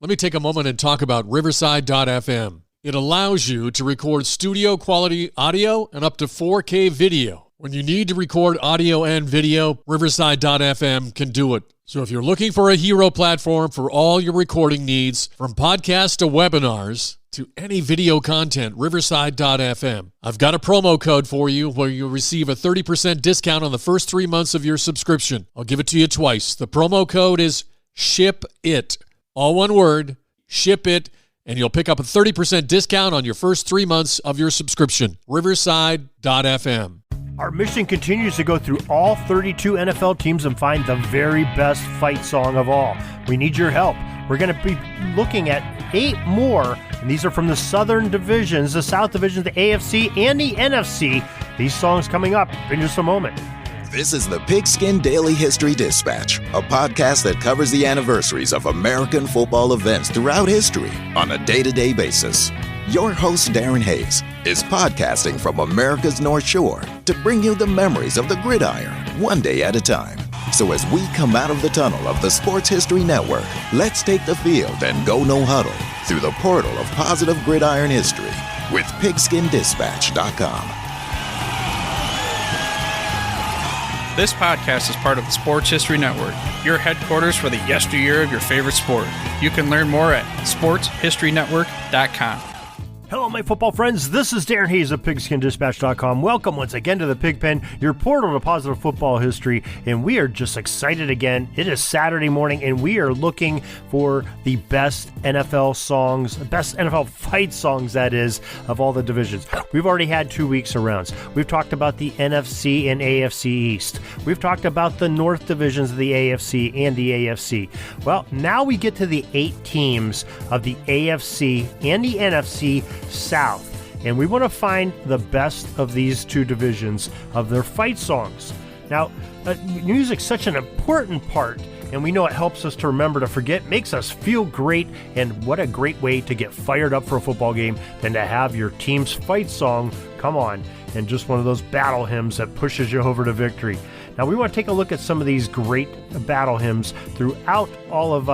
Let me take a moment and talk about Riverside.fm. It allows you to record studio quality audio and up to 4K video. When you need to record audio and video, Riverside.fm can do it. So if you're looking for a hero platform for all your recording needs, from podcasts to webinars to any video content, Riverside.fm. I've got a promo code for you where you'll receive a 30% discount on the first 3 months of your subscription. I'll give it to you twice. The promo code is SHIPIT. All one word, SHIPIT, and you'll pick up a 30% discount on your first 3 months of your subscription. Riverside.fm. Our mission continues to go through all 32 NFL teams and find the very best fight song of all. We need your help. We're going to be looking at 8 more, and these are from the Southern divisions, the South divisions, the AFC, and the NFC. These songs coming up in just a moment. This is the Pigskin Daily History Dispatch, a podcast that covers the anniversaries of American football events throughout history on a day-to-day basis. Your host, Darren Hayes, is podcasting from America's North Shore to bring you the memories of the gridiron, one day at a time. So as we come out of the tunnel of the Sports History Network, let's take the field and go no huddle through the portal of positive gridiron history with pigskindispatch.com. This podcast is part of the Sports History Network, your headquarters for the yesteryear of your favorite sport. You can learn more at sportshistorynetwork.com. Hello, my football friends. This is Darren Hayes of PigskinDispatch.com. Welcome once again to the Pigpen, your portal to positive football history, and we are just excited again. It is Saturday morning, and we are looking for the best NFL songs, best NFL fight songs, that is, of all the divisions. We've already had 2 weeks around. We've talked about the NFC and AFC East. We've talked about the North divisions of the AFC and the AFC. Well, now we get to the 8 teams of the AFC and the NFC South, and we want to find the best of these 2 divisions of their fight songs. Now, music's such an important part, and we know it helps us to remember to forget, makes us feel great, and what a great way to get fired up for a football game than to have your team's fight song come on, and just one of those battle hymns that pushes you over to victory. Now, we want to take a look at some of these great battle hymns throughout all of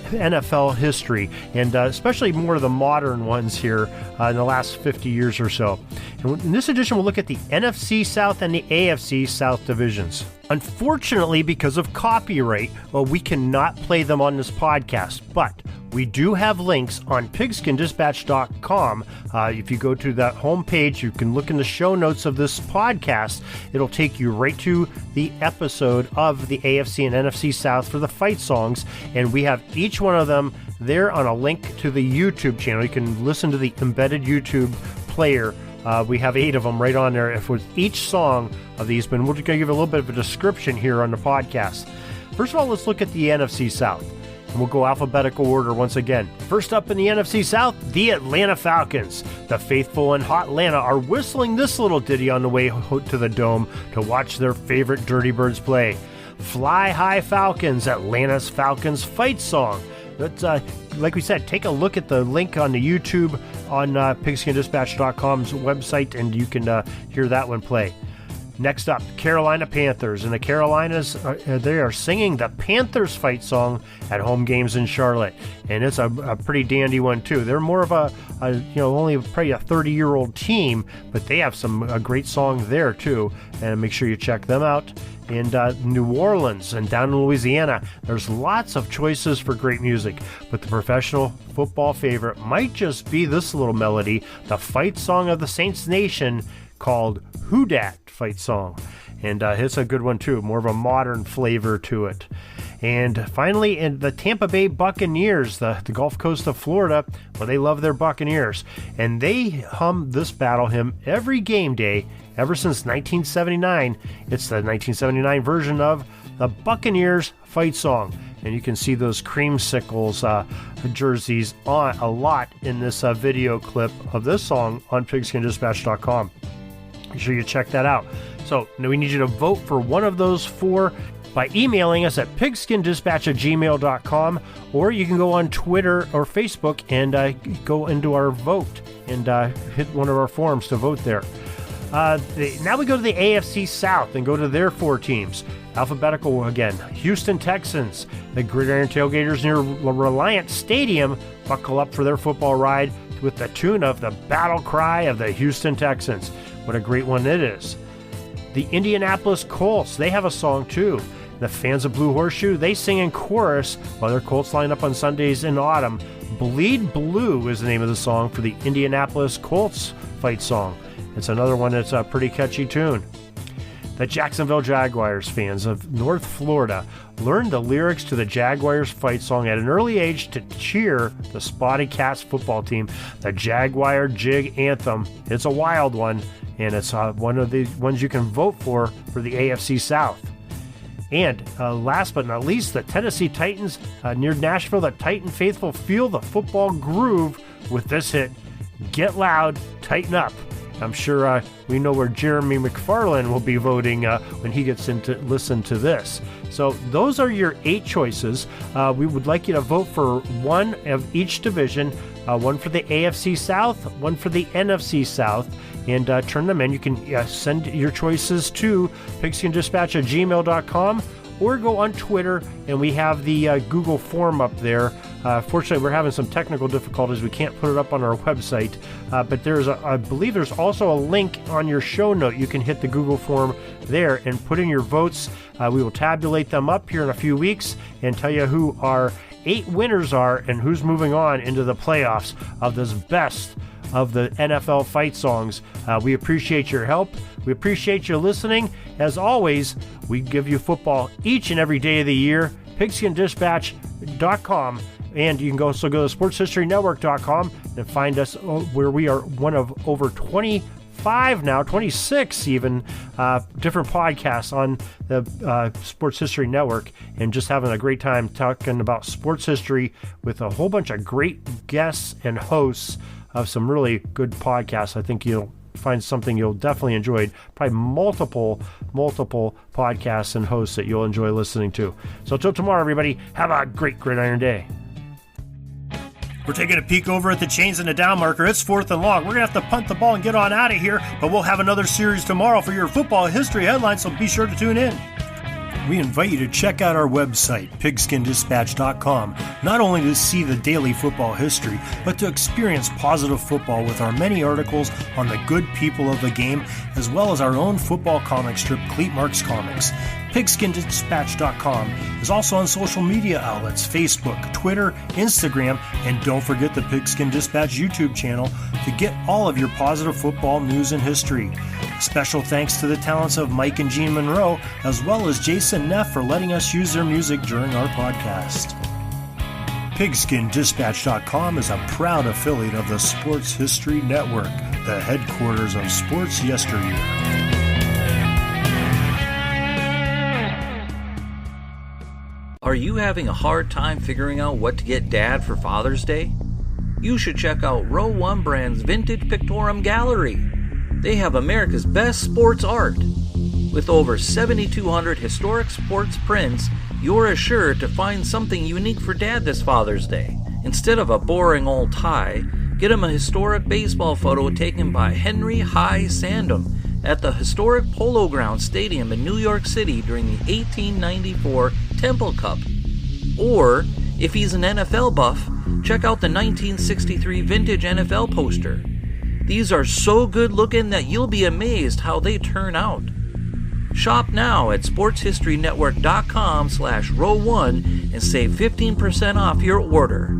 NFL history, and especially more of the modern ones here in the last 50 years or so. And in this edition, we'll look at the NFC South and the AFC South divisions. Unfortunately, because of copyright, we cannot play them on this podcast, but we do have links on pigskindispatch.com. If you go to that homepage, you can look in the show notes of this podcast. It'll take you right to the episode of the AFC and NFC South for the fight songs, and we have each one of them there on a link to the YouTube channel. You can listen to the embedded YouTube player. We have 8 of them right on there with each song of these, but we're just going to give a little bit of a description here on the podcast. First of all, let's look at the NFC South. And we'll go alphabetical order once again. First up in the NFC South, the Atlanta Falcons. The faithful and hot Atlanta are whistling this little ditty on the way to the Dome to watch their favorite Dirty Birds play. Fly High Falcons, Atlanta's Falcons fight song. That's, like we said, take a look at the link on the YouTube on pigskindispatch.com's website, and you can hear that one play. Next up, Carolina Panthers. And the Carolinas, they are singing the Panthers fight song at home games in Charlotte. And it's a pretty dandy one, too. They're more of only probably a 30-year-old team, but they have a great song there, too. And make sure you check them out. In New Orleans and down in Louisiana, there's lots of choices for great music, but the professional football favorite might just be this little melody, the fight song of the Saints Nation, called Who Dat fight song. And it's a good one too, more of a modern flavor to it. And finally, in the Tampa Bay Buccaneers, the Gulf Coast of Florida, well, they love their Buccaneers. And they hum this battle hymn every game day ever since 1979. It's the 1979 version of the Buccaneers fight song. And you can see those creamsicles jerseys on a lot in this video clip of this song on pigskindispatch.com. Make sure you check that out. So we need you to vote for one of those 4 by emailing us at pigskindispatch@gmail.com, or you can go on Twitter or Facebook and go into our vote and hit one of our forums to vote there. Now we go to the AFC South and go to their 4 teams. Alphabetical again. Houston Texans. The Gridiron Tailgaters near Reliant Stadium buckle up for their football ride with the tune of the battle cry of the Houston Texans. What a great one it is. The Indianapolis Colts, they have a song too. The fans of Blue Horseshoe, they sing in chorus while their Colts line up on Sundays in autumn. Bleed Blue is the name of the song for the Indianapolis Colts fight song. It's another one that's a pretty catchy tune. The Jacksonville Jaguars fans of North Florida learned the lyrics to the Jaguars fight song at an early age to cheer the Spotted Cats football team. The Jaguar Jig Anthem. It's a wild one, and it's one of the ones you can vote for the AFC South. And last but not least, the Tennessee Titans near Nashville. The Titan faithful feel the football groove with this hit, Get Loud, Tighten Up. I'm sure we know where Jeremy McFarland will be voting when he gets in to listen to this. So those are your 8 choices. We would like you to vote for one of each division, one for the AFC South, one for the NFC South, and turn them in. You can send your choices to pigskindispatch@gmail.com or go on Twitter, and we have the Google form up there. Fortunately, we're having some technical difficulties. We can't put it up on our website, but I believe there's also a link on your show note. You can hit the Google form there and put in your votes. We will tabulate them up here in a few weeks and tell you who our 8 winners are and who's moving on into the playoffs of this best of the NFL fight songs. We appreciate your help. We appreciate you listening. As always, we give you football each and every day of the year. PigskinDispatch.com. And you can also go to SportsHistoryNetwork.com and find us where we are one of over 25 now, 26 even, different podcasts on the Sports History Network, and just having a great time talking about sports history with a whole bunch of great guests and hosts of some really good podcasts. I think you'll find something you'll definitely enjoy. Probably multiple podcasts and hosts that you'll enjoy listening to. So until tomorrow, everybody, have a great Gridiron Day. We're taking a peek over at the chains and the down marker. It's 4th and long. We're going to have to punt the ball and get on out of here, but we'll have another series tomorrow for your football history headlines, so be sure to tune in. We invite you to check out our website, pigskindispatch.com, not only to see the daily football history, but to experience positive football with our many articles on the good people of the game, as well as our own football comic strip, Cleat Marks Comics. Pigskindispatch.com is also on social media outlets, Facebook, Twitter, Instagram, and don't forget the Pigskin Dispatch YouTube channel to get all of your positive football news and history. Special thanks to the talents of Mike and Gene Monroe, as well as Jason Neff for letting us use their music during our podcast. PigskinDispatch.com is a proud affiliate of the Sports History Network, the headquarters of sports yesteryear. Are you having a hard time figuring out what to get Dad for Father's Day? You should check out Row 1 Brand's Vintage Pictorum Gallery. They have America's best sports art. With over 7,200 historic sports prints, you're assured to find something unique for Dad this Father's Day. Instead of a boring old tie, get him a historic baseball photo taken by Henry High Sandom at the historic Polo Grounds Stadium in New York City during the 1894 Temple Cup. Or, if he's an NFL buff, check out the 1963 vintage NFL poster. These are so good looking that you'll be amazed how they turn out. Shop now at sportshistorynetwork.com/row1 and save 15% off your order.